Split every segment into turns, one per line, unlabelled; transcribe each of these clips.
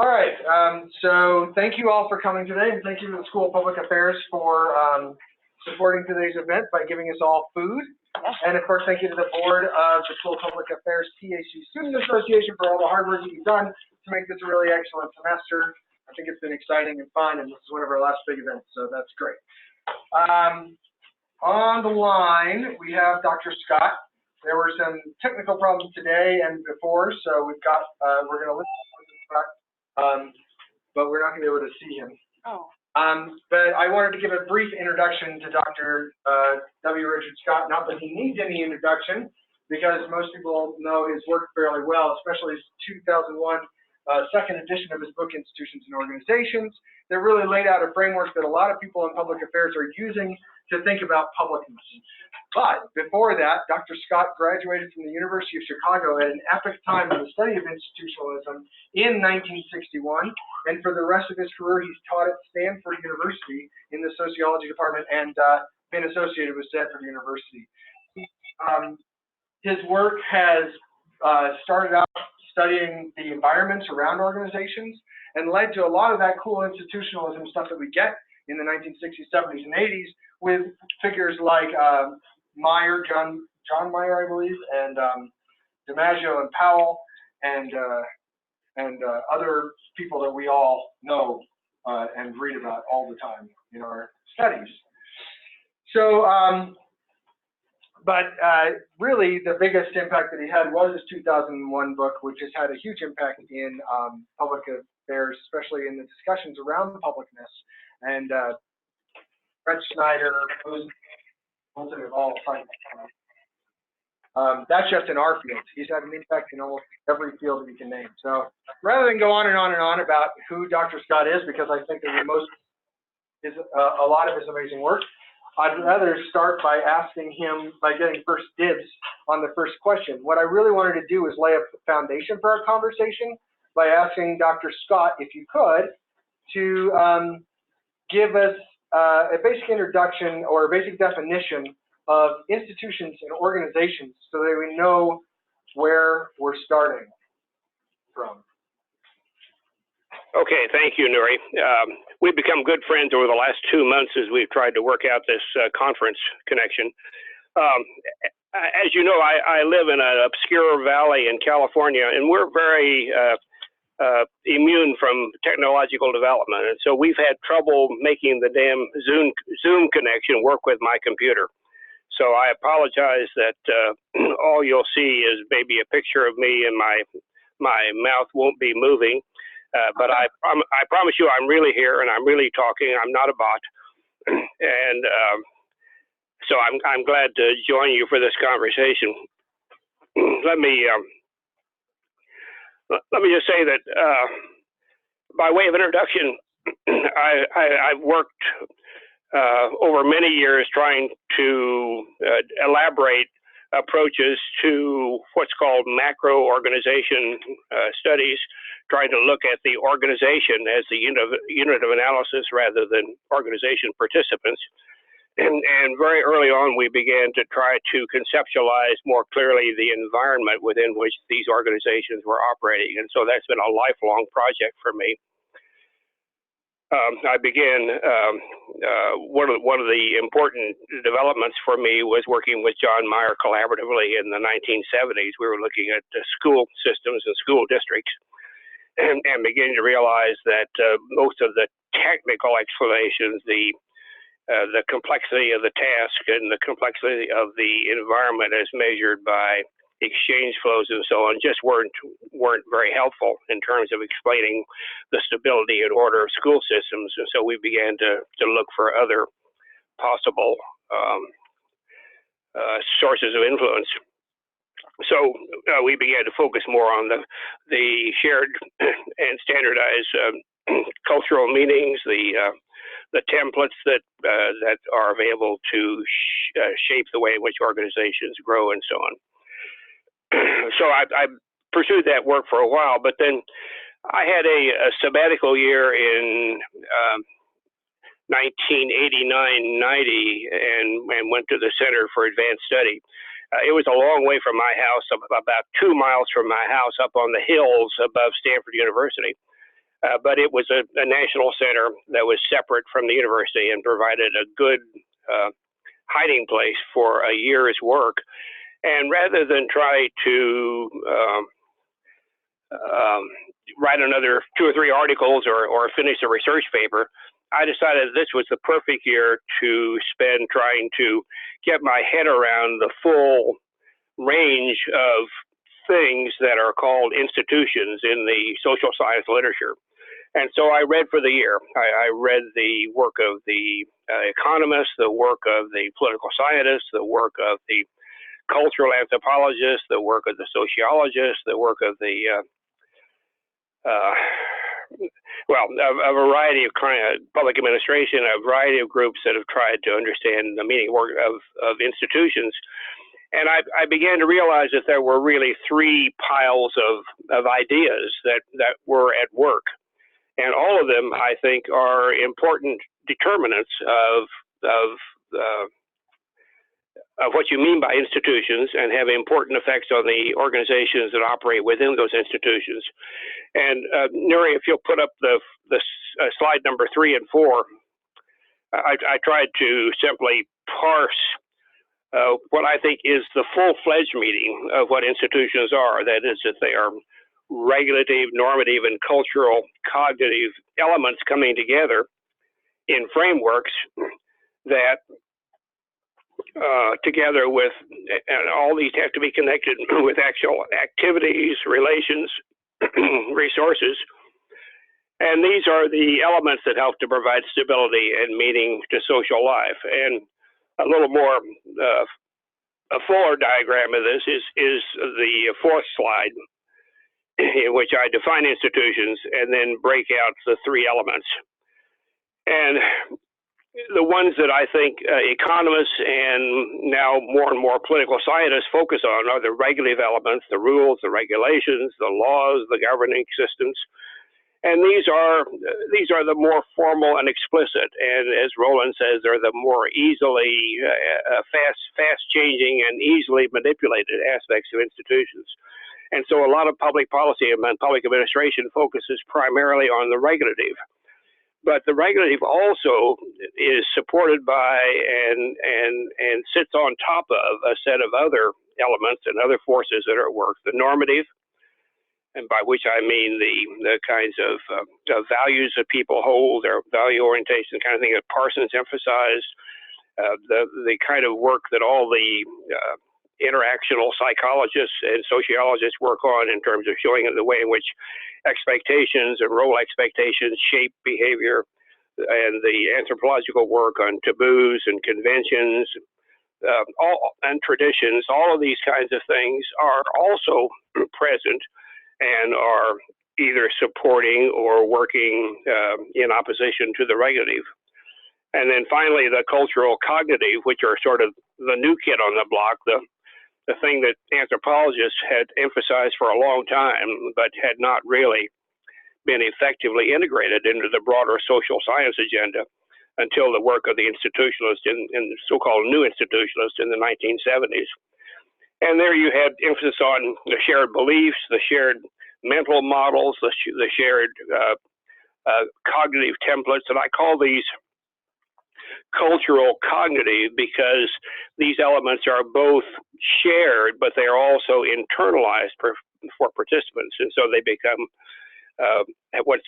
All right, so thank you all for coming today, and thank you to the School of Public Affairs for supporting today's event by giving us all food. And of course, thank you to the board of the School of Public Affairs THC Student Association for all the hard work that you've done to make this a really excellent semester. I think it's been exciting and fun, and this is one of our last big events, so that's great. On the line, we have Dr. Scott. There were some technical problems today and before, so we've got, we're going to listen to Scott. But we're not going to be able to see him.
Oh.
But I wanted to give a brief introduction to Dr. W. Richard Scott. Not that he needs any introduction, because most people know his work fairly well, especially his 2001 second edition of his book, Institutions and Organizations, that really laid out a framework that a lot of people in public affairs are using to think about publicness. But before that, Dr. Scott graduated from the University of Chicago at an epic time in the study of institutionalism in 1961, and for the rest of his career, he's taught at Stanford University in the sociology department and been associated with Stanford University. His work has started out studying the environments around organizations and led to a lot of that cool institutionalism stuff that we get in the 1960s, 70s, and 80s with figures like Meyer, John Meyer, I believe, and DiMaggio and Powell, and other people that we all know and read about all the time in our studies. So, really the biggest impact that he had was his 2001 book, which has had a huge impact in public affairs, especially in the discussions around publicness. And Fred Schneider, that's just in our field. He's had an impact in almost every field that we can name. So rather than go on and on and on about who Dr. Scott is, because I think that a lot of his amazing work, I'd rather start by asking him, by getting first dibs on the first question. What I really wanted to do is lay a foundation for our conversation by asking Dr. Scott, if you could, to give us a basic introduction or a basic definition of institutions and organizations so that we know where we're starting from.
Okay, thank you, Nuri. We've become good friends over the last 2 months as we've tried to work out this conference connection. As you know, I live in an obscure valley in California, and we're very immune from technological development. And so we've had trouble making the damn Zoom connection work with my computer. So I apologize that all you'll see is maybe a picture of me and my mouth won't be moving. But I promise you I'm really here and I'm really talking. I'm not a bot. And so I'm glad to join you for this conversation. Let me just say that by way of introduction, I've worked over many years trying to elaborate approaches to what's called macro organization studies, trying to look at the organization as the unit of analysis rather than organization participants. And very early on, we began to try to conceptualize more clearly the environment within which these organizations were operating. And so that's been a lifelong project for me. I began, one of the important developments for me was working with John Meyer collaboratively in the 1970s. We were looking at school systems and school districts and beginning to realize that most of the technical explanations, the complexity of the task and the complexity of the environment as measured by exchange flows and so on just weren't very helpful in terms of explaining the stability and order of school systems. And so we began to look for other possible sources of influence. So we began to focus more on the shared and standardized cultural meanings, the templates that are available to shape the way in which organizations grow and so on. So I pursued that work for a while, but then I had a sabbatical year in 1989-90 and went to the Center for Advanced Study. It was a long way from my house, about 2 miles from my house up on the hills above Stanford University. but it was a national center that was separate from the university and provided a good hiding place for a year's work. And rather than try to write another 2 or 3 articles or finish a research paper, I decided this was the perfect year to spend trying to get my head around the full range of things that are called institutions in the social science literature. And so I read for the year. I read the work of the economists, the work of the political scientists, the work of the cultural anthropologists, the work of the sociologists, the work of the a variety of public administration, a variety of groups that have tried to understand the meaning of institutions. And I began to realize that there were really 3 piles of ideas that were at work. And all of them, I think, are important determinants of what you mean by institutions and have important effects on the organizations that operate within those institutions. And Nuri, if you'll put up the slide number 3 and 4, I tried to simply parse what I think is the full-fledged meaning of what institutions are. That is, that they are regulative, normative, and cultural cognitive elements coming together in frameworks that together with, and all these have to be connected with actual activities, relations, resources. And these are the elements that help to provide stability and meaning to social life. And a little more, a fuller diagram of this is the 4th slide, in which I define institutions and then break out the 3 elements. And the ones that I think economists and now more and more political scientists focus on are the regulative elements, the rules, the regulations, the laws, the governing systems. And these are the more formal and explicit. And as Roland says, they're the more easily fast changing and easily manipulated aspects of institutions. And so a lot of public policy and public administration focuses primarily on the regulative. But the regulative also is supported by and sits on top of a set of other elements and other forces that are at work. The normative, and by which I mean the kinds of values that people hold, their value orientation, the kind of thing that Parsons emphasized, the kind of work that all the interactional psychologists and sociologists work on in terms of showing the way in which expectations and role expectations shape behavior, and the anthropological work on taboos and conventions, and traditions. All of these kinds of things are also present and are either supporting or working in opposition to the regulative. And then finally, the cultural cognitive, which are sort of the new kid on the block, the thing that anthropologists had emphasized for a long time, but had not really been effectively integrated into the broader social science agenda until the work of the institutionalists and so-called new institutionalists in the 1970s. And there you had emphasis on the shared beliefs, the shared mental models, the shared cognitive templates, and I call these cultural cognitive because these elements are both shared, but they are also internalized for participants, and so they become what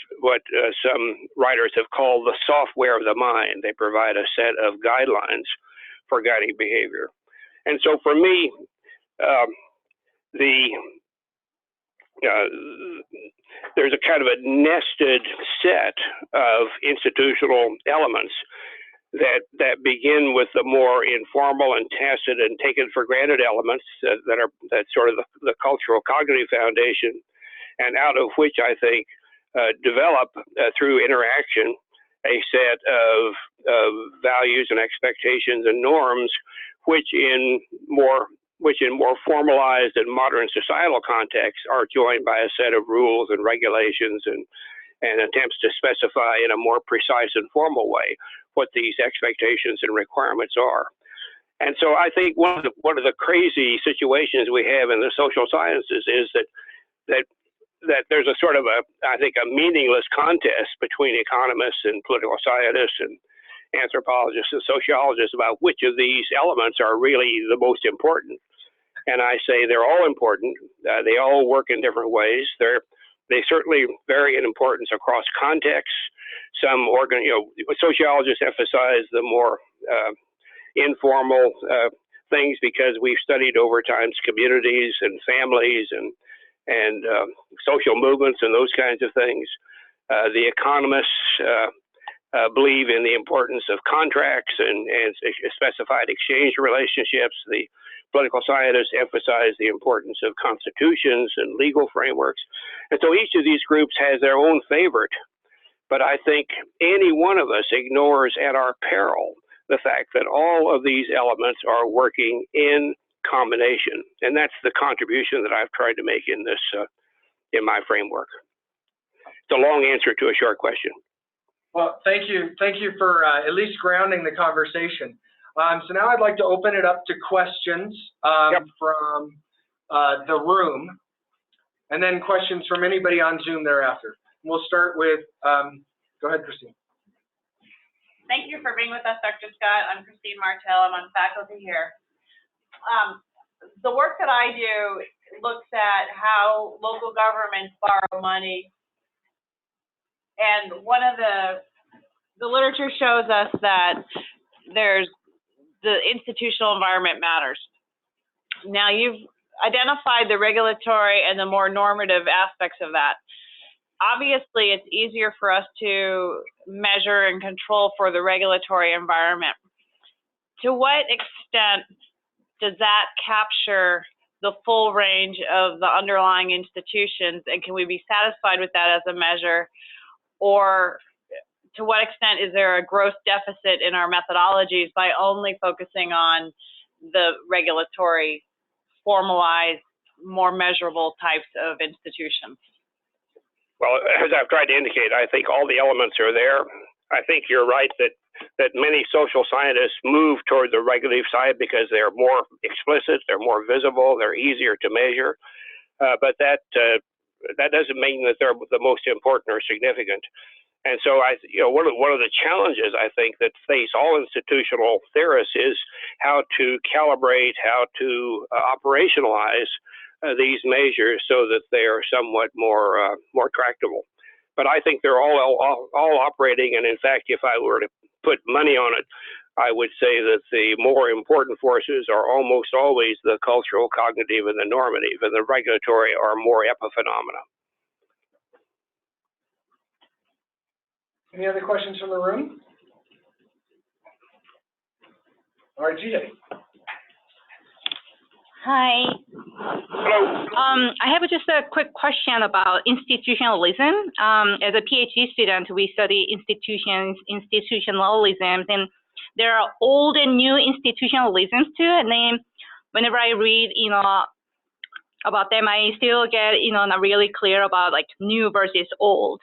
some writers have called the software of the mind. They provide a set of guidelines for guiding behavior. And so for me, there's a kind of a nested set of institutional elements that begin with the more informal and tacit and taken for granted elements that's sort of the cultural cognitive foundation, and out of which I think develop through interaction a set of values and expectations and norms, which in more formalized and modern societal contexts are joined by a set of rules and regulations and attempts to specify in a more precise and formal way what these expectations and requirements are. And so I think one of the crazy situations we have in the social sciences is that that there's a sort of I think, a meaningless contest between economists and political scientists and anthropologists and sociologists about which of these elements are really the most important. And I say they're all important. They all work in different ways. They certainly vary in importance across contexts. Some sociologists emphasize the more informal things because we've studied over times communities and families and social movements and those kinds of things. The economists believe in the importance of contracts and specified exchange relationships. The political scientists emphasize the importance of constitutions and legal frameworks. And so each of these groups has their own favorite. But I think any one of us ignores at our peril the fact that all of these elements are working in combination. And that's the contribution that I've tried to make in this, in my framework. It's a long answer to a short question.
Well, thank you. Thank you for at least grounding the conversation. So now I'd like to open it up to questions from the room, and then questions from anybody on Zoom thereafter. We'll start with, go ahead, Christine.
Thank you for being with us, Dr. Scott. I'm Christine Martell. I'm on faculty here. The work that I do looks at how local governments borrow money. And one of the literature shows us that the institutional environment matters. Now, you've identified the regulatory and the more normative aspects of that. Obviously, it's easier for us to measure and control for the regulatory environment. To what extent does that capture the full range of the underlying institutions, and can we be satisfied with that as a measure? Or to what extent is there a gross deficit in our methodologies by only focusing on the regulatory, formalized, more measurable types of institutions?
Well, as I've tried to indicate, I think all the elements are there. I think you're right that many social scientists move toward the regulative side because they're more explicit, they're more visible, they're easier to measure. But that doesn't mean that they're the most important or significant. And so one of the challenges I think that face all institutional theorists is how to calibrate, how to operationalize these measures so that they are somewhat more tractable. But I think they're all operating, and in fact, if I were to put money on it, I would say that the more important forces are almost always the cultural, cognitive, and the normative, and the regulatory are more epiphenomena.
Any other questions from the room? All right, GJ.
Hi.
Hello.
I have just a quick question about institutionalism. As a PhD student, we study institutionalism, and there are old and new institutionalisms too. And then whenever I read, about them, I still get, not really clear about like new versus old.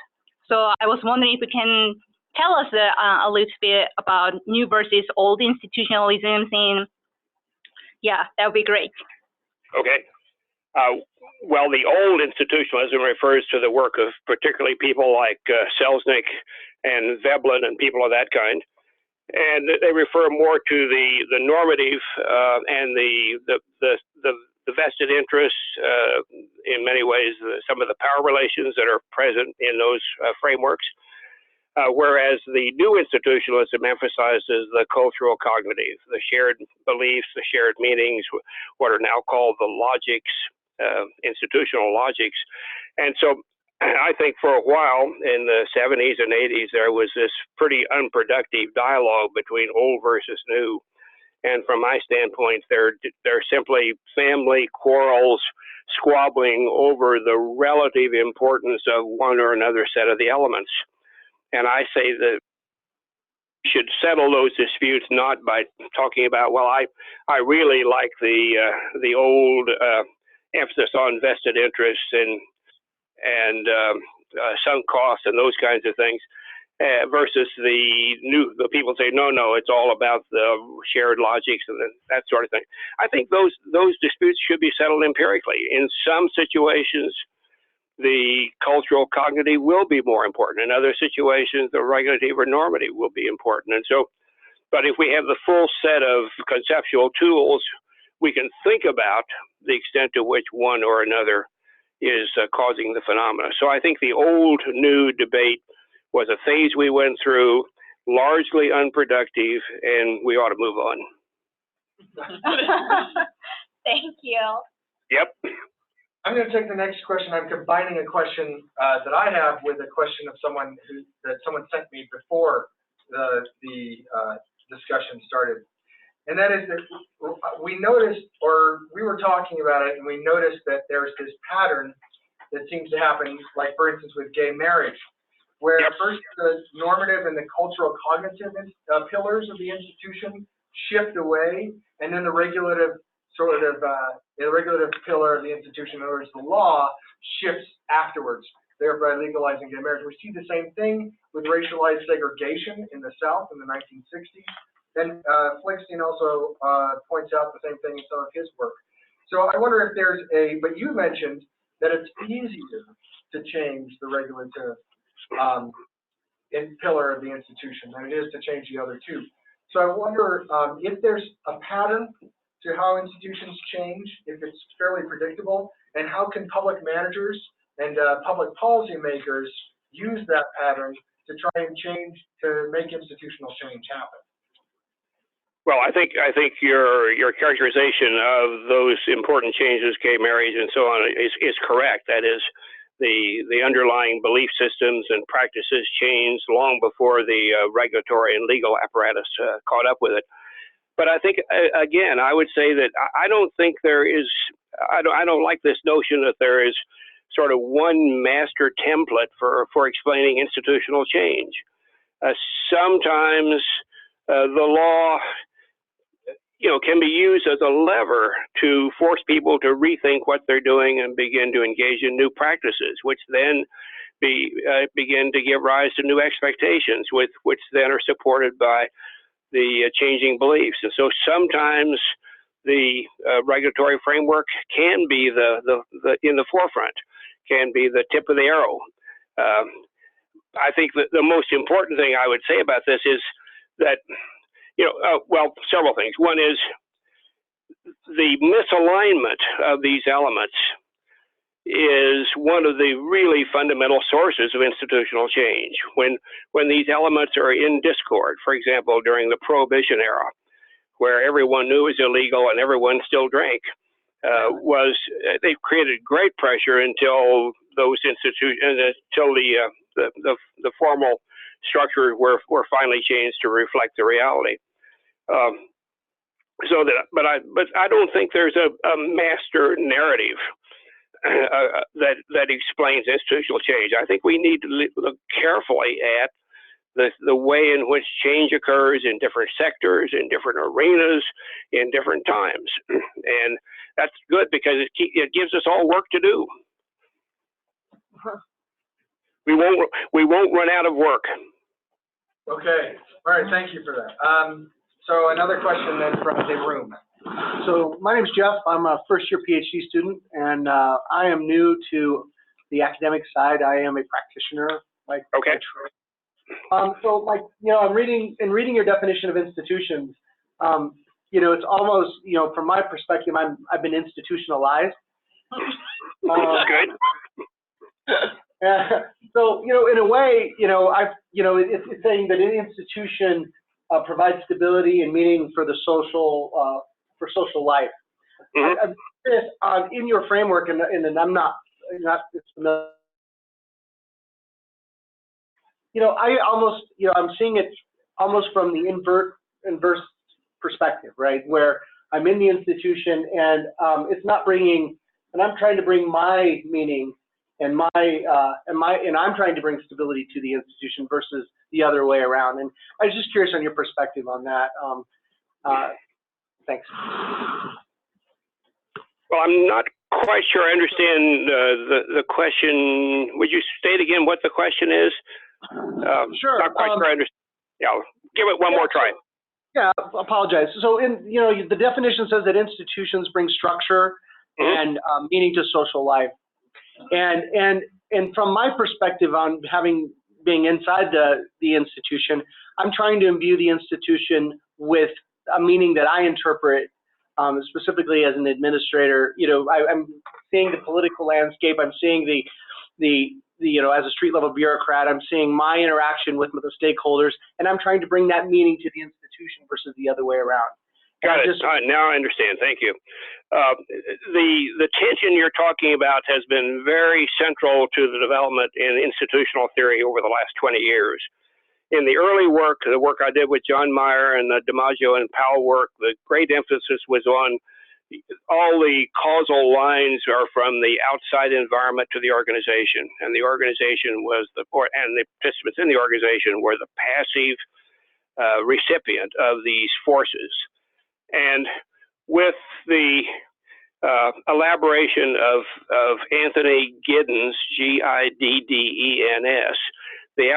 So I was wondering if you can tell us a little bit about new versus old institutionalisms, and yeah, that would be great.
Okay. Well, the old institutionalism refers to the work of particularly people like Selznick and Veblen and people of that kind. And they refer more to the normative and the vested interests, in many ways, some of the power relations that are present in those frameworks. Whereas the new institutionalism emphasizes the cultural cognitive, the shared beliefs, the shared meanings, what are now called the logics, institutional logics. And so I think for a while in the 70s and 80s, there was this pretty unproductive dialogue between old versus new. And from my standpoint, they're simply family quarrels, squabbling over the relative importance of one or another set of the elements. And I say that we should settle those disputes not by talking about, well, I really like the old emphasis on vested interests and sunk costs and those kinds of things, versus the people say, no, it's all about the shared logics and that sort of thing. I think those disputes should be settled empirically. In some situations, the cultural cognitive will be more important. In other situations, the regulative or normative will be important. And so, but if we have the full set of conceptual tools, we can think about the extent to which one or another is causing the phenomena. So I think the old new debate was a phase we went through, largely unproductive, and we ought to move on.
Thank you.
Yep.
I'm going to take the next question. I'm combining a question that I have with a question of someone that someone sent me before the discussion started. And that is that we noticed, or we were talking about it, and we noticed that there's this pattern that seems to happen, like for instance with gay marriage, where first the normative and the cultural cognitive pillars of the institution shift away, and then the regulative the regulative pillar of the institution, in other words, the law, shifts afterwards, thereby legalizing gay marriage. We see the same thing with racialized segregation in the South in the 1960s. Then Flickstein also points out the same thing in some of his work. So I wonder if there's but you mentioned that it's easier to change the regulative pillar of the institution than it is to change the other two. So I wonder if there's a pattern to how institutions change, if it's fairly predictable, and how can public managers and public policy makers use that pattern to try and to make institutional change happen.
Well, I think your characterization of those important changes, gay marriage and so on, is correct. That is, the underlying belief systems and practices changed long before the regulatory and legal apparatus caught up with it. But I think, again, I would say that I don't think there is, I don't like this notion that there is sort of one master template for explaining institutional change. Sometimes the law, can be used as a lever to force people to rethink what they're doing and begin to engage in new practices, which then begin to give rise to new expectations, which then are supported by the changing beliefs. And so sometimes the regulatory framework can be in the forefront, can be the tip of the arrow. I think that the most important thing I would say about this is that, well, several things. One is the misalignment of these elements is one of the really fundamental sources of institutional change. When these elements are in discord, for example, during the Prohibition era, where everyone knew it was illegal and everyone still drank, they created great pressure until those institutions, until the formal structures were finally changed to reflect the reality. But I don't think there's a master narrative that explains institutional change. I think we need to look carefully at the way in which change occurs in different sectors, in different arenas, in different times, and that's good because it gives us all work to do. We won't run out of work.
Okay. All right. Thank you for that. So another question then from the room.
So my name is Jeff. I'm a first-year PhD student, and I am new to the academic side. I am a practitioner.
Okay.
So, I'm reading your definition of institutions. It's almost, from my perspective, I've been institutionalized.
Good.
So, in a way, it's saying that an institution provides stability and meaning for the social life.
Mm-hmm.
I'm curious, in your framework, and I'm not familiar. I almost, I'm seeing it almost from the inverse perspective, right? Where I'm in the institution and it's not bringing, and I'm trying to bring my meaning and I'm trying to bring stability to the institution versus the other way around. And I was just curious on your perspective on that. Thanks.
Well, I'm not quite sure I understand the question. Would you state again what the question is?
Sure.
Not quite sure I understand. Yeah, give it one more try.
Yeah, apologize. So the definition says that institutions bring structure and meaning to social life. And from my perspective on being inside the institution, I'm trying to imbue the institution with a meaning that I interpret, specifically as an administrator. You know, I'm seeing the political landscape. I'm seeing the as a street level bureaucrat, I'm seeing my interaction with the stakeholders, and I'm trying to bring that meaning to the institution versus the other way around.
Got it. Now I understand. Thank you. The tension you're talking about has been very central to the development in institutional theory over the last 20 years. In the early work, the work I did with John Mayer and the DiMaggio and Powell work, the great emphasis was on all the causal lines are from the outside environment to the organization, and the organization was and the participants in the organization were the passive recipient of these forces. And with the elaboration of Anthony Giddens, Giddens, the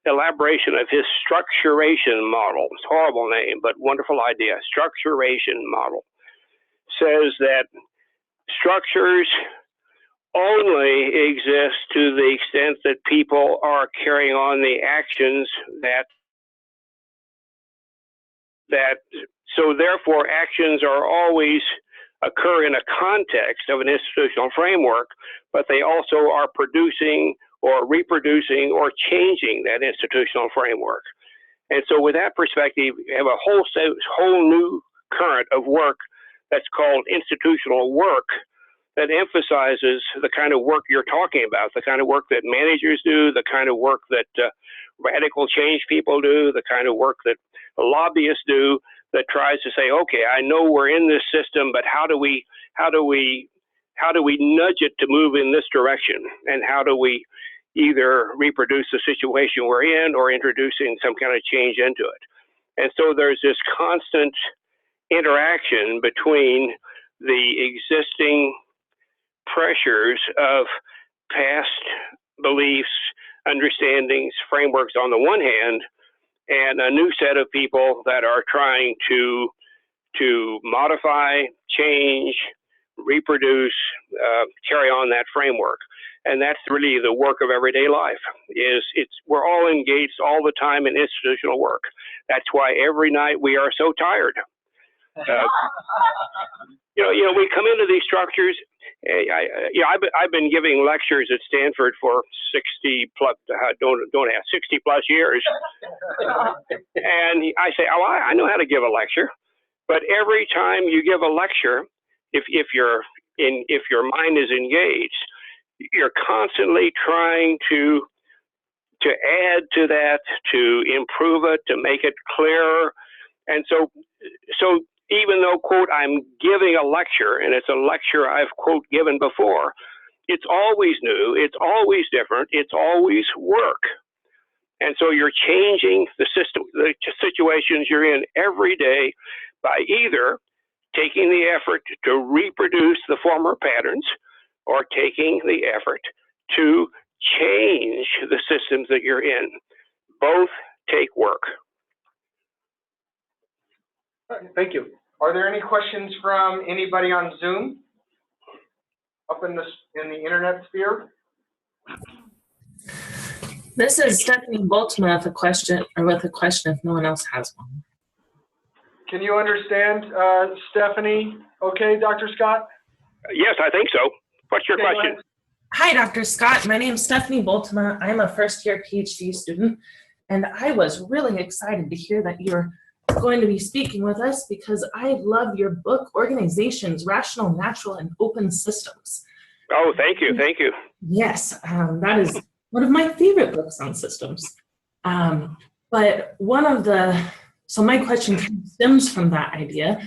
elaboration of his structuration model, it's a horrible name, but wonderful idea, structuration model, says that structures only exist to the extent that people are carrying on the actions so therefore actions are always occur in a context of an institutional framework, but they also are producing or reproducing or changing that institutional framework. And so with that perspective, you have a whole new current of work that's called institutional work that emphasizes the kind of work you're talking about, the kind of work that managers do, the kind of work that radical change people do, the kind of work that lobbyists do, that tries to say, okay, I know we're in this system, but how do we nudge it to move in this direction? And how do we either reproduce the situation we're in or introducing some kind of change into it? And so there's this constant interaction between the existing pressures of past beliefs, understandings, frameworks on the one hand, and a new set of people that are trying to modify, change, reproduce, carry on that framework. And that's really the work of everyday life. We're all engaged all the time in institutional work. That's why every night we are so tired. We come into these structures. I've been giving lectures at Stanford for 60 plus years, and I say, I know how to give a lecture. But every time you give a lecture, if your mind is engaged, you're constantly trying to add to that, to improve it, to make it clearer. And so even though, quote, I'm giving a lecture, and it's a lecture I've, quote, given before, it's always new, it's always different, it's always work. And so you're changing the system, the situations you're in every day by either taking the effort to reproduce the former patterns or taking the effort to change the systems that you're in. Both take work.
Thank you. Are there any questions from anybody on Zoom up in the internet sphere?
This is Stephanie Boltzmann with a question if no one else has one.
Can you understand, Stephanie? Okay, Dr. Scott?
Yes, I think so. What's your question?
Hi, Dr. Scott. My name is Stephanie Boltzmann. I'm a first-year PhD student, and I was really excited to hear that you're going to be speaking with us because I love your book, Organizations, Rational, Natural, and Open Systems.
Oh, thank you. Thank you.
Yes, that is one of my favorite books on systems. But so my question kind of stems from that idea.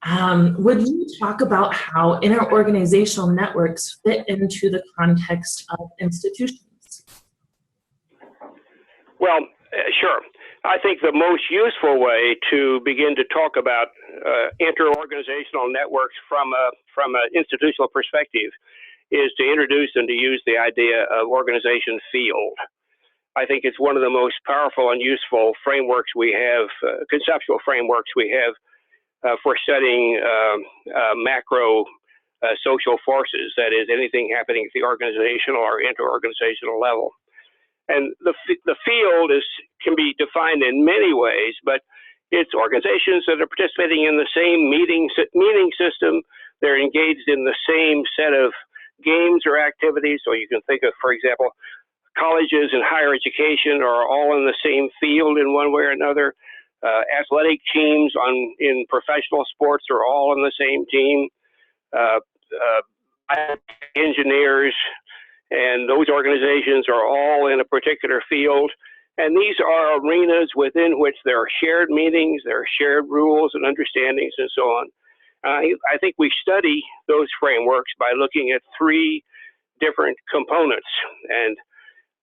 Would you talk about how interorganizational networks fit into the context of institutions?
Well, sure. I think the most useful way to begin to talk about interorganizational networks from an institutional perspective is to introduce and to use the idea of organization field. I think it's one of the most powerful and useful frameworks we have, conceptual frameworks we have for studying macro social forces, that is, anything happening at the organizational or inter-organizational level. And the field can be defined in many ways, but it's organizations that are participating in the same meeting system. They're engaged in the same set of games or activities. So you can think of, for example, colleges and higher education are all in the same field in one way or another. Athletic teams in professional sports are all in the same team. Engineers and those organizations are all in a particular field. And these are arenas within which there are shared meetings, there are shared rules and understandings and so on. I think we study those frameworks by looking at three different components. And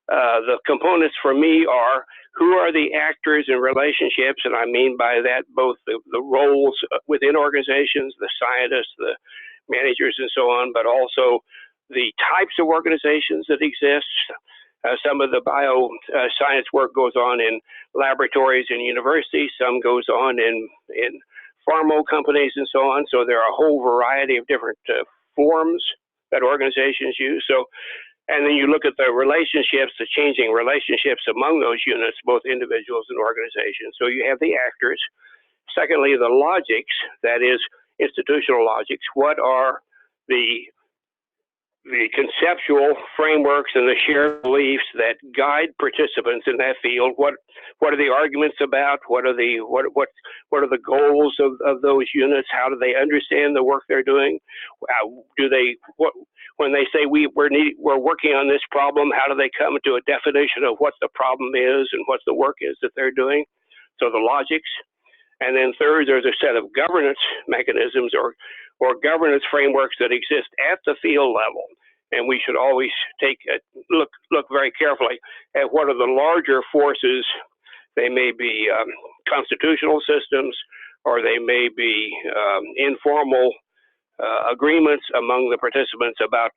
the components for me are, who are the actors in relationships? And I mean by that both the roles within organizations, the scientists, the managers and so on, but also the types of organizations that exist. Some of the bioscience work goes on in laboratories and universities, some goes on in pharma companies and so on. So there are a whole variety of different forms that organizations use. So, and then you look at the relationships, the changing relationships among those units, both individuals and organizations. So you have the actors. Secondly, the logics, that is institutional logics. What are the conceptual frameworks and the shared beliefs that guide participants in that field? What are the arguments about? What are the goals of those units? How do they understand the work they're doing? When they say we're working on this problem, how do they come to a definition of what the problem is and what the work is that they're doing? So the logics. And then third, there's a set of governance mechanisms or governance frameworks that exist at the field level. And we should always look very carefully at what are the larger forces. They may be constitutional systems, or they may be informal agreements among the participants about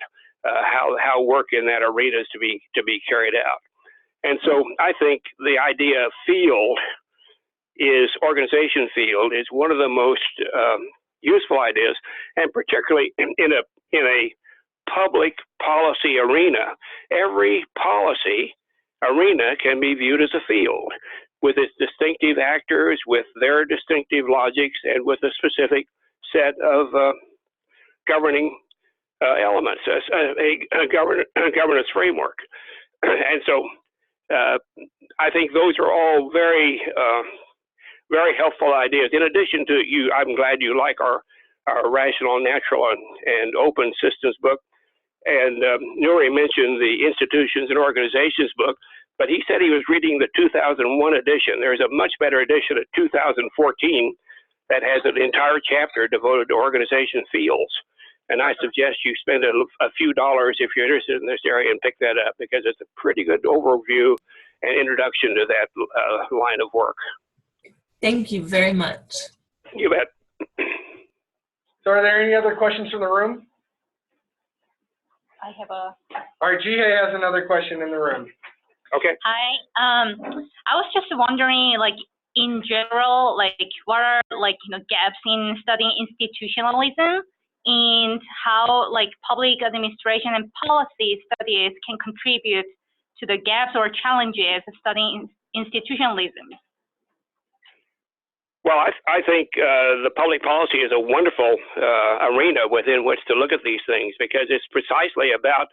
how work in that arena is to be carried out. And so I think the idea of field organization field is one of the most useful ideas, and particularly in a public policy arena. Every policy arena can be viewed as a field with its distinctive actors, with their distinctive logics, and with a specific set of governing elements, a governance framework. And so I think those are all very helpful ideas. In addition to I'm glad you like our Rational, Natural, and Open Systems book. And Nuri mentioned the Institutions and Organizations book, but he said he was reading the 2001 edition. There's a much better edition of 2014 that has an entire chapter devoted to organization fields. And I suggest you spend a few dollars if you're interested in this area and pick that up, because it's a pretty good overview and introduction to that line of work.
Thank you very much.
You bet.
So are there any other questions from the room?
I have
All right, Jihei has another question in the room.
Okay.
Hi. I was just wondering, like, in general, like, what are, like, gaps in studying institutionalism, and how, like, public administration and policy studies can contribute to the gaps or challenges of studying institutionalism?
Well, I think the public policy is a wonderful arena within which to look at these things, because it's precisely about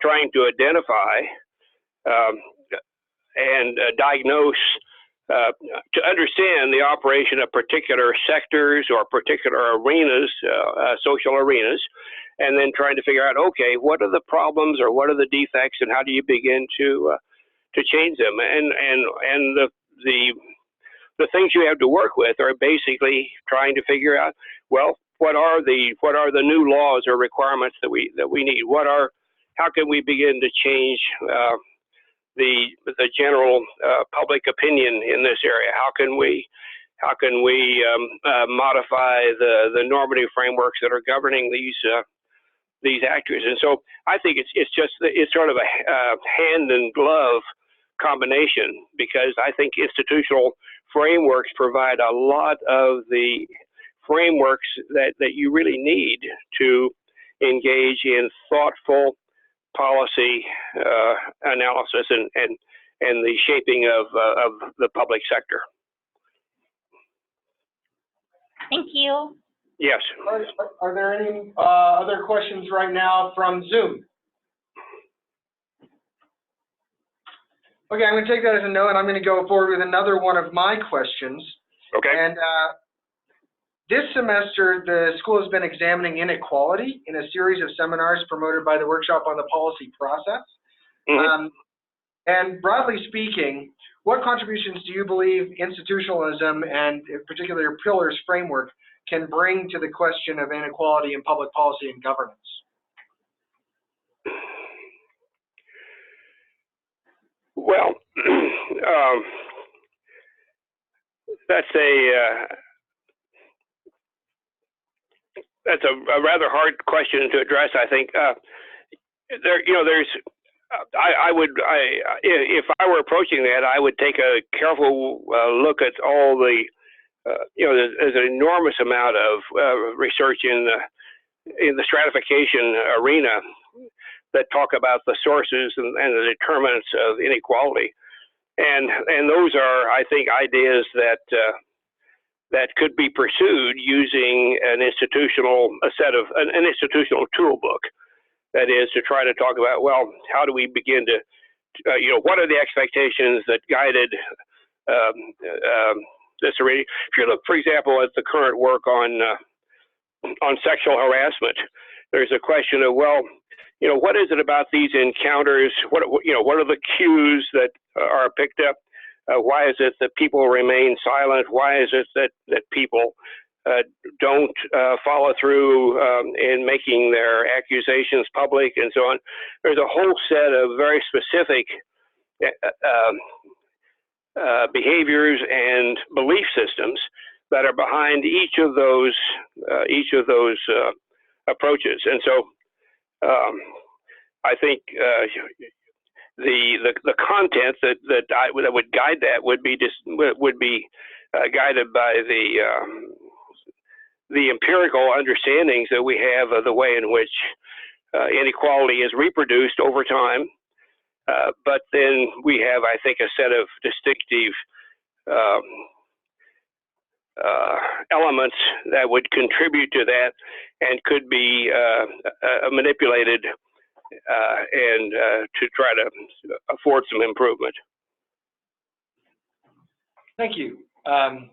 trying to identify and diagnose, to understand the operation of particular sectors or particular arenas, social arenas, and then trying to figure out, okay, what are the problems or what are the defects, and how do you begin to change them? And the things you have to work with are basically trying to figure out, well, what are the new laws or requirements that we need? How can we begin to change the general public opinion in this area? How can we modify the normative frameworks that are governing these actors? And so I think it's sort of a hand and glove combination, because I think institutional frameworks provide a lot of the frameworks that you really need to engage in thoughtful policy analysis and the shaping of the public sector.
Thank you.
Yes.
Are there any other questions right now from Zoom? Okay, I'm going to take that as a no, and I'm going to go forward with another one of my questions.
Okay.
And this semester, the school has been examining inequality in a series of seminars promoted by the Workshop on the Policy Process.
Mm-hmm.
And broadly speaking, what contributions do you believe institutionalism and in particular your Pillars framework can bring to the question of inequality in public policy and governance?
Well, that's a rather hard question to address. I think if I were approaching that, I would take a careful look at all the there's an enormous amount of research in the stratification arena that talk about the sources and the determinants of inequality, and those are, I think, ideas that could be pursued using an institutional toolbook. That is, to try to talk about, well, how do we begin to, what are the expectations that guided this arena? If you look, for example, at the current work on sexual harassment, there's a question of, well, what is it about these encounters? What are the cues that are picked up? Why is it that people remain silent? Why is it that people don't follow through in making their accusations public and so on? There's a whole set of very specific behaviors and belief systems that are behind each of those approaches. And so I think the content that would guide that would be guided by the empirical understandings that we have of the way in which inequality is reproduced over time. But then we have, I think, a set of distinctive elements that would contribute to that and could be manipulated and to try to afford some improvement.
Thank you. And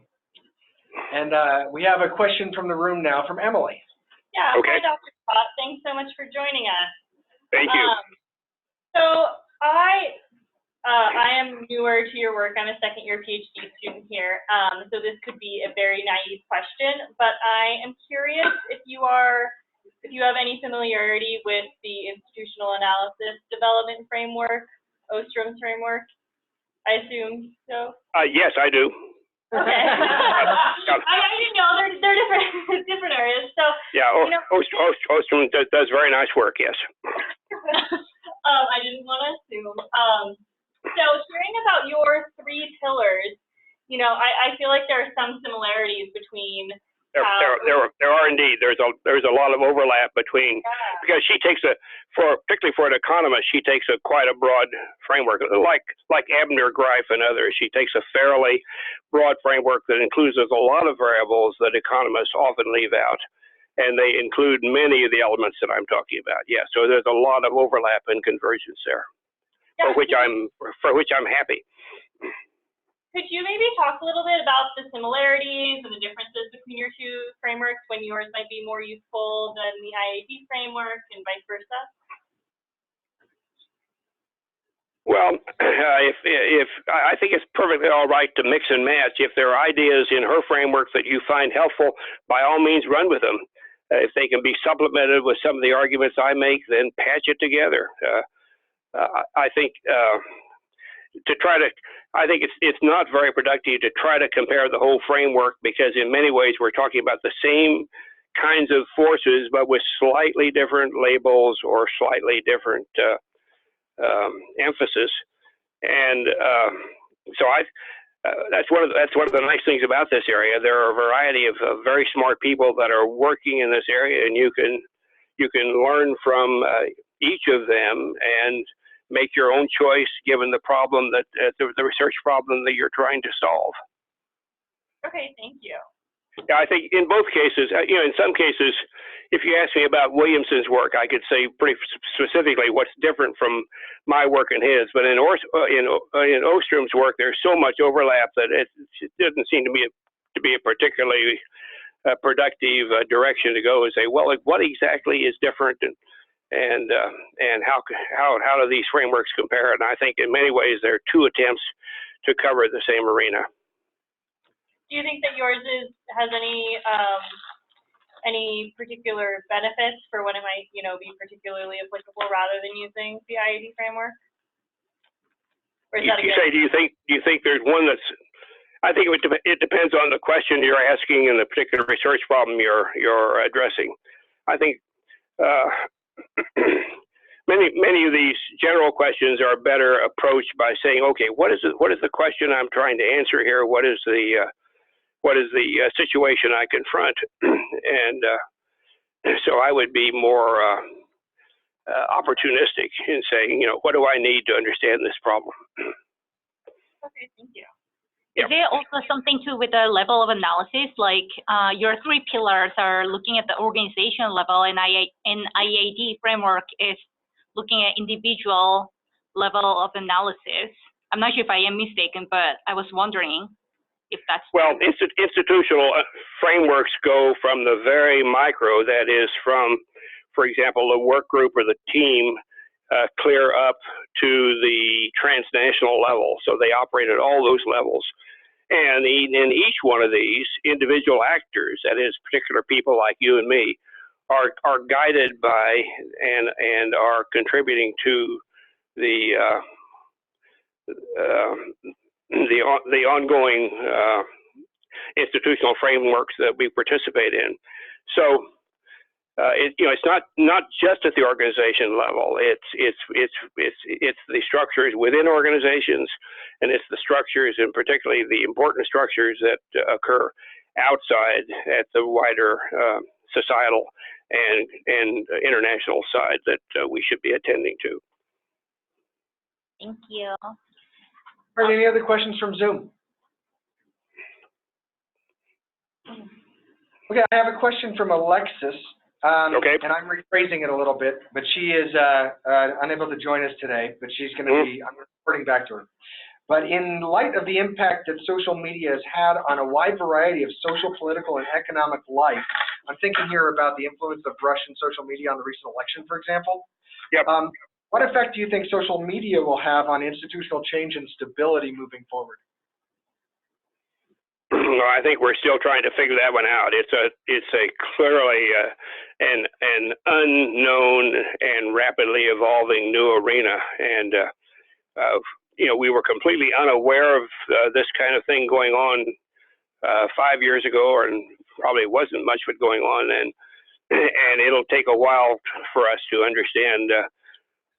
we have a question from the room now from Emily.
Yeah,
okay.
Hi, Dr. Scott. Thanks so much for joining us.
Thank you.
So I am newer to your work. I'm a second-year PhD student here. So this could be a very naive question, but I am curious if you have any familiarity with the institutional analysis development framework, Ostrom's framework. I assume so.
Yes, I do.
Okay. They're different areas. So
yeah, Ostrom does very nice work. Yes.
I didn't want to assume. So hearing about your 3 pillars, I feel like there are some similarities between.
There are indeed. There's a lot of overlap between, because she takes particularly for an economist, she takes quite a broad framework, like Abner, Greif, and others. She takes a fairly broad framework that includes a lot of variables that economists often leave out, and they include many of the elements that I'm talking about. Yeah, so there's a lot of overlap and convergence there, for which I'm happy.
Could you maybe talk a little bit about the similarities and the differences between your 2 frameworks, when yours might be more useful than the IAB framework and vice versa?
Well, if I think it's perfectly all right to mix and match. If there are ideas in her framework that you find helpful, by all means run with them. If they can be supplemented with some of the arguments I make, then patch it together. I think I think it's not very productive to try to compare the whole framework, because in many ways we're talking about the same kinds of forces, but with slightly different labels or slightly different emphasis. And so that's one of the nice things about this area. There are a variety of very smart people that are working in this area, and you you can learn from each of them and make your own choice given the problem that the research problem that you're trying to solve.
Okay, thank you.
Yeah, I think in both cases, in some cases, if you ask me about Williamson's work, I could say pretty specifically what's different from my work and his. But in Ostrom's work, there's so much overlap that it doesn't seem to be a particularly productive direction to go and say, well, what exactly is different, and how do these frameworks compare? And I think in many ways there are two attempts to cover the same arena.
Do you think that yours has any particular benefits for when it might, be particularly applicable rather than using the IAD framework? Or is that
Do you think there's one that's? I think it depends on the question you're asking and the particular research problem you're addressing. I think many of these general questions are better approached by saying, okay, what is the question I'm trying to answer here? What is the situation I confront? And so I would be more opportunistic in saying, what do I need to understand this problem?
Okay, thank you.
Is there also something to with the level of analysis? Like your three pillars are looking at the organization level, and IAD framework is looking at individual level of analysis. I'm not sure if I am mistaken, but I was wondering if that's
well, institutional frameworks go from the very micro, that is from, for example, the work group or the team, clear up to the transnational level. So they operate at all those levels. And in each one of these, individual actors, that is, particular people like you and me, are guided by and are contributing to the ongoing institutional frameworks that we participate in. So it's not just at the organization level. It's the structures within organizations, and it's the structures, and particularly the important structures that occur outside at the wider societal and international side that we should be attending to.
Thank you.
All right, any other questions from Zoom? Okay, I have a question from Alexis.
Okay.
And I'm rephrasing it a little bit, but she is unable to join us today, but she's going to be, I'm reporting back to her. But in light of the impact that social media has had on a wide variety of social, political, and economic life, I'm thinking here about the influence of Russian social media on the recent election, for example.
Yep.
What effect do you think social media will have on institutional change and stability moving forward?
I think we're still trying to figure that one out. It's a clearly an unknown and rapidly evolving new arena, and we were completely unaware of this kind of thing going on 5 years ago, and probably wasn't much of it going on, and it'll take a while for us to understand.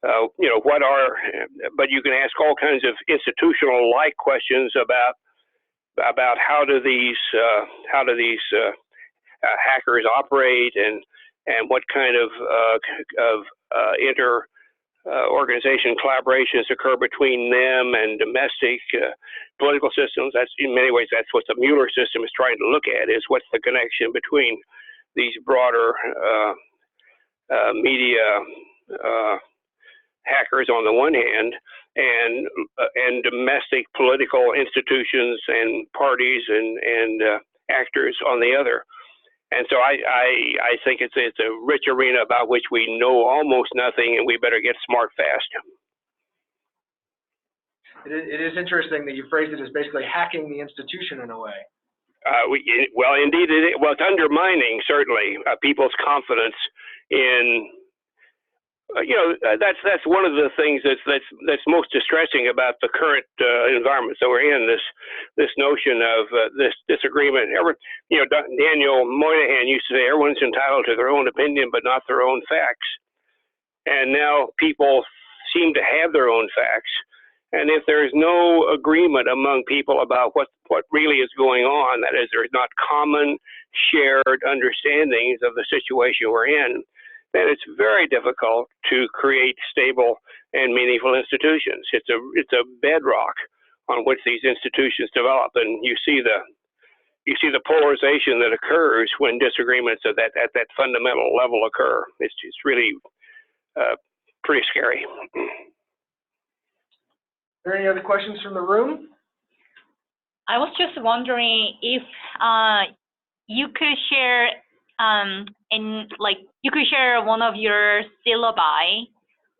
But you can ask all kinds of institutional-like questions about how do these hackers operate, and what kind of inter-organization collaborations occur between them and domestic political systems. That's, in many ways, that's what the Mueller system is trying to look at, is what's the connection between these broader media hackers on the one hand, and domestic political institutions and parties and actors on the other. And so I think it's a rich arena about which we know almost nothing, and we better get smart fast.
It is interesting that you phrased it as basically hacking the institution in a way.
Well, indeed, it's undermining, certainly, people's confidence in. That's one of the things that's most distressing about the current environment that we're in. This notion of this disagreement. Daniel Moynihan used to say everyone's entitled to their own opinion, but not their own facts. And now people seem to have their own facts. And if there's no agreement among people about what really is going on, that is, there's not common shared understandings of the situation we're in, then it's very difficult to create stable and meaningful institutions. It's a bedrock on which these institutions develop, and you see the polarization that occurs when disagreements at that fundamental level occur. It's really pretty scary.
Are there any other questions from the room?
I was just wondering if you could share you could share one of your syllabi.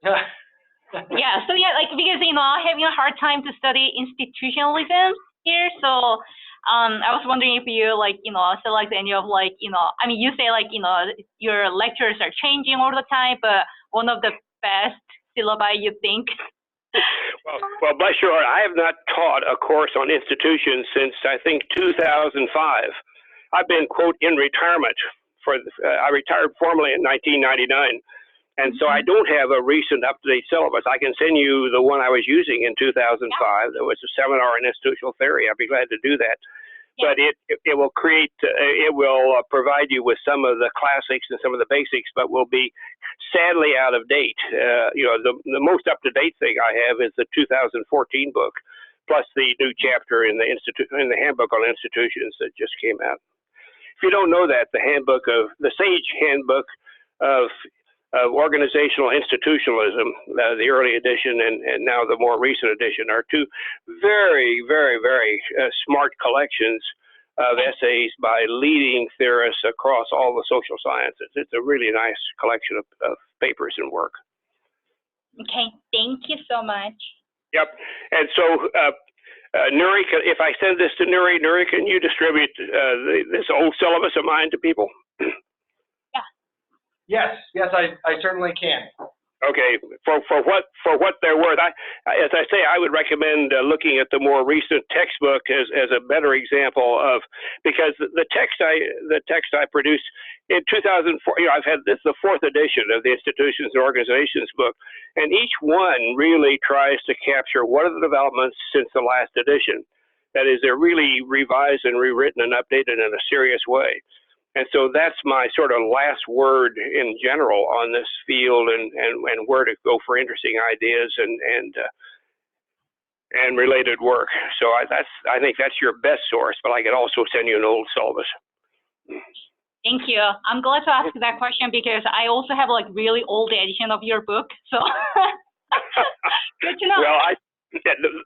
Yeah, so yeah, like because I'm having a hard time to study institutionalism here, so I was wondering if you select any of I mean you say your lectures are changing all the time, but one of the best syllabi you think?
Well, bless your heart, I have not taught a course on institutions since I think 2005. I've been, quote, in retirement I retired formally in 1999. And so I don't have a recent up-to-date syllabus. I can send you the one I was using in 2005. That was a seminar in institutional theory. I'd be glad to do that. Yeah. But it will provide you with some of the classics and some of the basics, but will be sadly out of date. The most up-to-date thing I have is the 2014 book, plus the new chapter in the handbook on institutions that just came out. If you don't know that, the Sage Handbook of Organizational Institutionalism, the early edition and now the more recent edition, are two very, very, very smart collections of essays by leading theorists across all the social sciences. It's a really nice collection of papers and work.
Okay, thank you so much.
Yep, and so Nuri, if I send this to Nuri, can you distribute this old syllabus of mine to people?
Yes, I certainly can.
Okay, for what they're worth, as I say, I would recommend looking at the more recent textbook as a better example of, because the text I produced in 2004. I've had this the fourth edition of the Institutions and Organizations book, and each one really tries to capture what are the developments since the last edition. That is, they're really revised and rewritten and updated in a serious way. And so that's my sort of last word in general on this field and where to go for interesting ideas and related work. So I think that's your best source, but I could also send you an old syllabus.
Thank you. I'm glad to ask that question because I also have really old edition of your book. So good to know.
Well,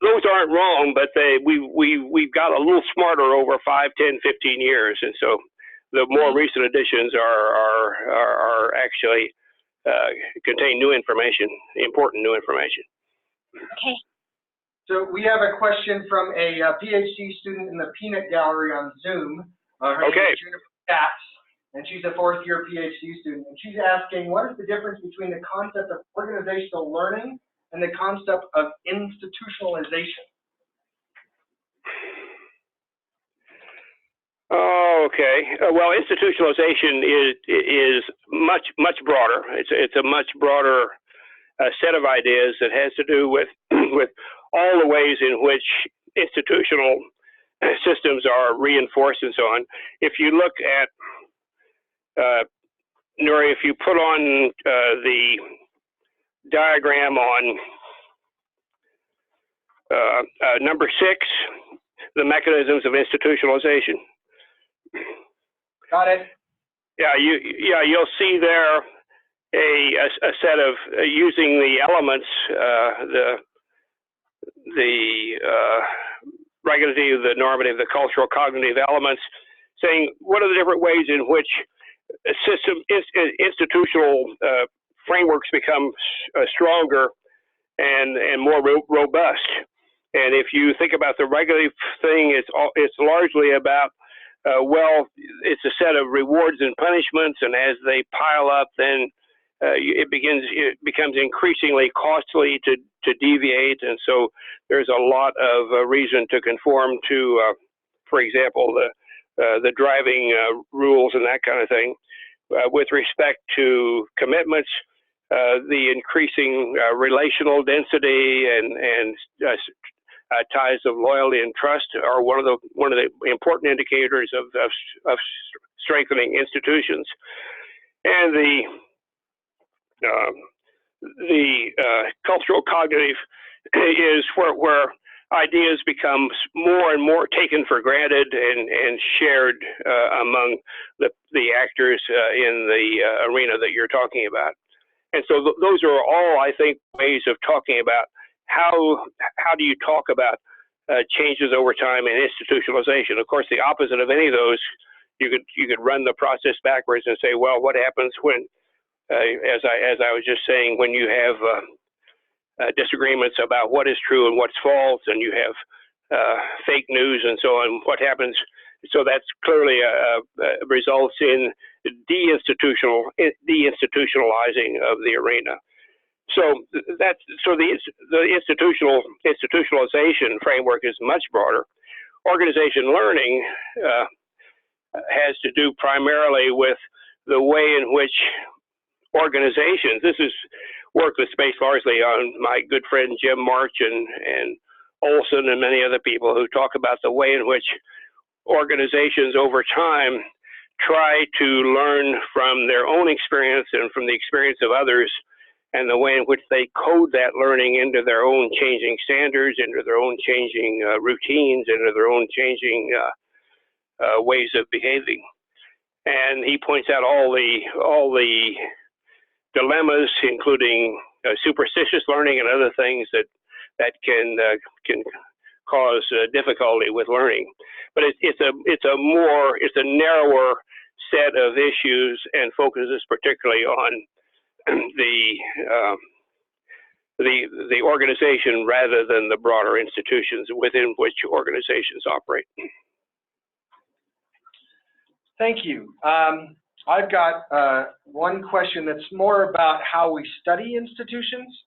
those aren't wrong, but we've got a little smarter over 5, 10, 15 years, and so the more recent editions are actually contain new information, important new information.
Okay.
So we have a question from a PhD student in the Peanut Gallery on Zoom. Her name is Jennifer Katz, and she's a fourth-year PhD student. And she's asking, what is the difference between the concept of organizational learning and the concept of institutionalization?
Oh, okay. Well, institutionalization is much broader. It's a much broader set of ideas that has to do with all the ways in which institutional systems are reinforced and so on. If you look at Nuri, if you put on the diagram on number 6, the mechanisms of institutionalization.
Got it.
Yeah, you'll see there a set of using the elements, the regulative, the normative, the cultural, cognitive elements, saying what are the different ways in which institutional frameworks become stronger and more robust. And if you think about the regulative thing, it's largely about it's a set of rewards and punishments, and as they pile up, then it becomes increasingly costly to deviate, and so there's a lot of reason to conform to, for example, the driving rules and that kind of thing. With respect to commitments, the increasing relational density and ties of loyalty and trust are one of the important indicators of strengthening institutions. And cultural cognitive is where ideas become more and more taken for granted and shared among the actors in the arena that you're talking about. And so those are all, I think, ways of talking about how do you talk about changes over time and institutionalization. Of course, the opposite of any of those, you could run the process backwards and say, well, what happens when, as I was just saying, when you have disagreements about what is true and what's false, and you have fake news and so on, what happens? So that's clearly results in deinstitutionalizing of the arena. So the institutionalization framework is much broader. Organization learning has to do primarily with the way in which organizations, this is work that's based largely on my good friend Jim March and Olson and many other people who talk about the way in which organizations over time try to learn from their own experience and from the experience of others, and the way in which they code that learning into their own changing standards, into their own changing routines, into their own changing ways of behaving. And he points out all the dilemmas, including superstitious learning and other things that can cause difficulty with learning. But it's a narrower set of issues and focuses particularly on the organization rather than the broader institutions within which organizations operate.
Thank you. I've got one question that's more about how we study institutions.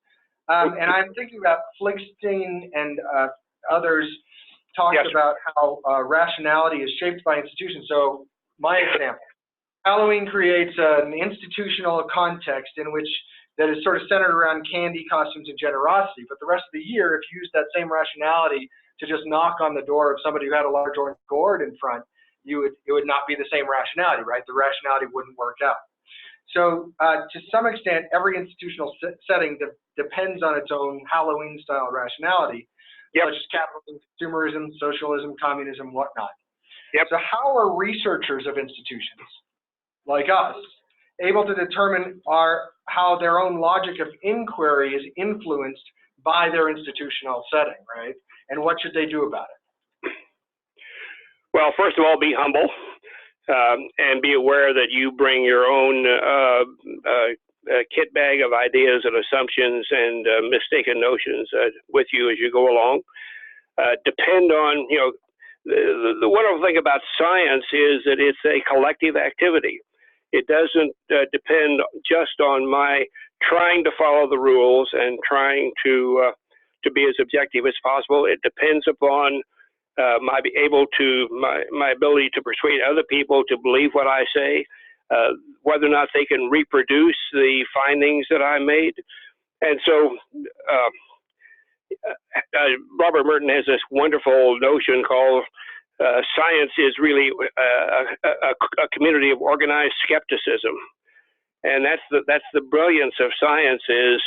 And I'm thinking about Pflichting and others talked
Yes.
about how rationality is shaped by institutions. So my example, Halloween creates an institutional context in which that is sort of centered around candy, costumes, and generosity. But the rest of the year, if you use that same rationality to just knock on the door of somebody who had a large orange gourd in front, it would not be the same rationality, right? The rationality wouldn't work out. So to some extent, every institutional setting depends on its own Halloween-style rationality,
Yep.
such as capitalism, consumerism, socialism, communism, whatnot.
Yep.
So how are researchers of institutions, like us, able to determine how their own logic of inquiry is influenced by their institutional setting, right? And what should they do about it?
Well, first of all, be humble and be aware that you bring your own kit bag of ideas and assumptions and mistaken notions with you as you go along. Depend on, the wonderful thing about science is that it's a collective activity. It doesn't depend just on my trying to follow the rules and trying to be as objective as possible. It depends upon my ability to persuade other people to believe what I say, whether or not they can reproduce the findings that I made. And so Robert Merton has this wonderful notion called science is really a community of organized skepticism. And that's the brilliance of science is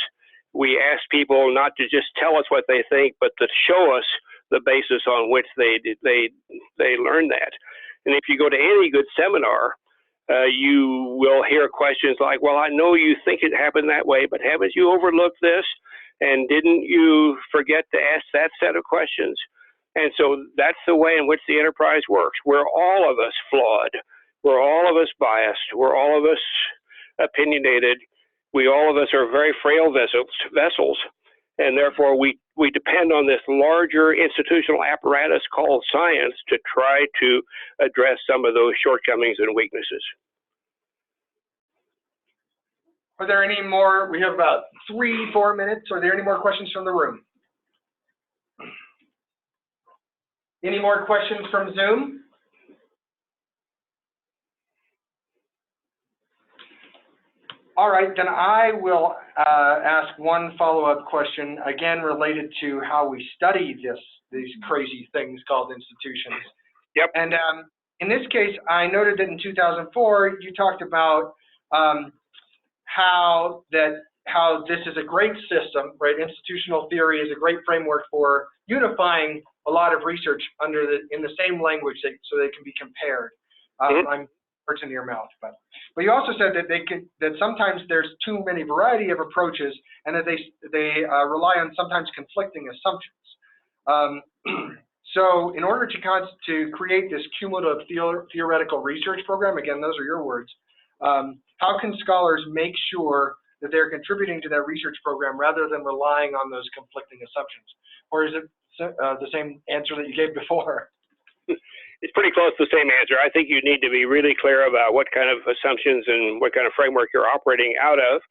we ask people not to just tell us what they think, but to show us the basis on which they learn that. And if you go to any good seminar, you will hear questions like, well, I know you think it happened that way, but haven't you overlooked this? And didn't you forget to ask that set of questions? And so that's the way in which the enterprise works. We're all of us flawed. We're all of us biased. We're all of us opinionated. All of us are very frail vessels. And therefore, we depend on this larger institutional apparatus called science to try to address some of those shortcomings and weaknesses.
Are there any more? We have about 3-4 minutes. Are there any more questions from the room? Any more questions from Zoom? All right, then I will ask one follow-up question, again related to how we study these crazy things called institutions.
Yep.
And in this case, I noted that in 2004, you talked about how this is a great system, right? Institutional theory is a great framework for unifying a lot of research in the same language so they can be compared. I'm words in your mouth, but you also said that that sometimes there's too many variety of approaches, and that they rely on sometimes conflicting assumptions. So in order to create this cumulative theoretical research program, again, those are your words, how can scholars make sure that they're contributing to that research program rather than relying on those conflicting assumptions? Or is it the same answer that you gave before?
It's pretty close to the same answer. I think you need to be really clear about what kind of assumptions and what kind of framework you're operating out of,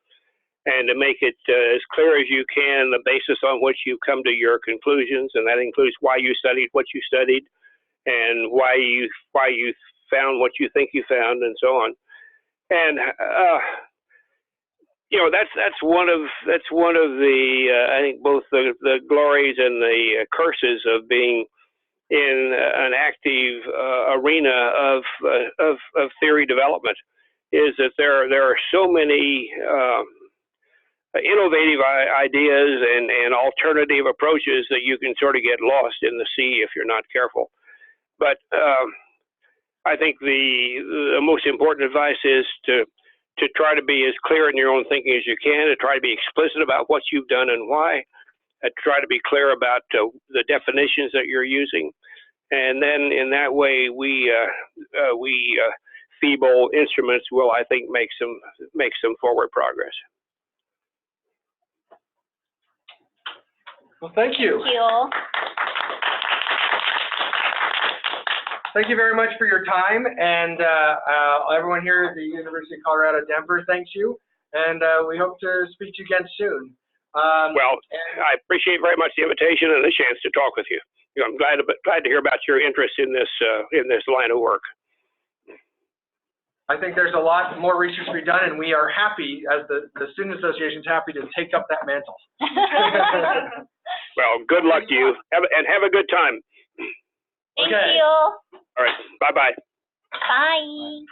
and to make it as clear as you can the basis on which you come to your conclusions, and that includes why you studied what you studied, and why you found what you think you found, and so on. And you know, that's one of the I think both the glories and the curses of being in an active arena of theory development, is that there are so many innovative ideas and alternative approaches that you can sort of get lost in the sea if you're not careful. But I think the most important advice is to try to be as clear in your own thinking as you can, to try to be explicit about what you've done and why, try to be clear about the definitions that you're using, and then in that way we feeble instruments will, I think, make some forward progress.
Well, thank you.
Thank you.
Thank you very much for your time, and everyone here at the University of Colorado Denver thanks you, and we hope to speak to you again soon.
Well, I appreciate very much the invitation and the chance to talk with you. I'm glad to hear about your interest in this line of work.
I think there's a lot more research to be done, and we are happy, as the Student Association is happy to take up that mantle.
Well, good luck to you, and have a good time.
Thank
Okay.
you.
All right, bye-bye.
Bye.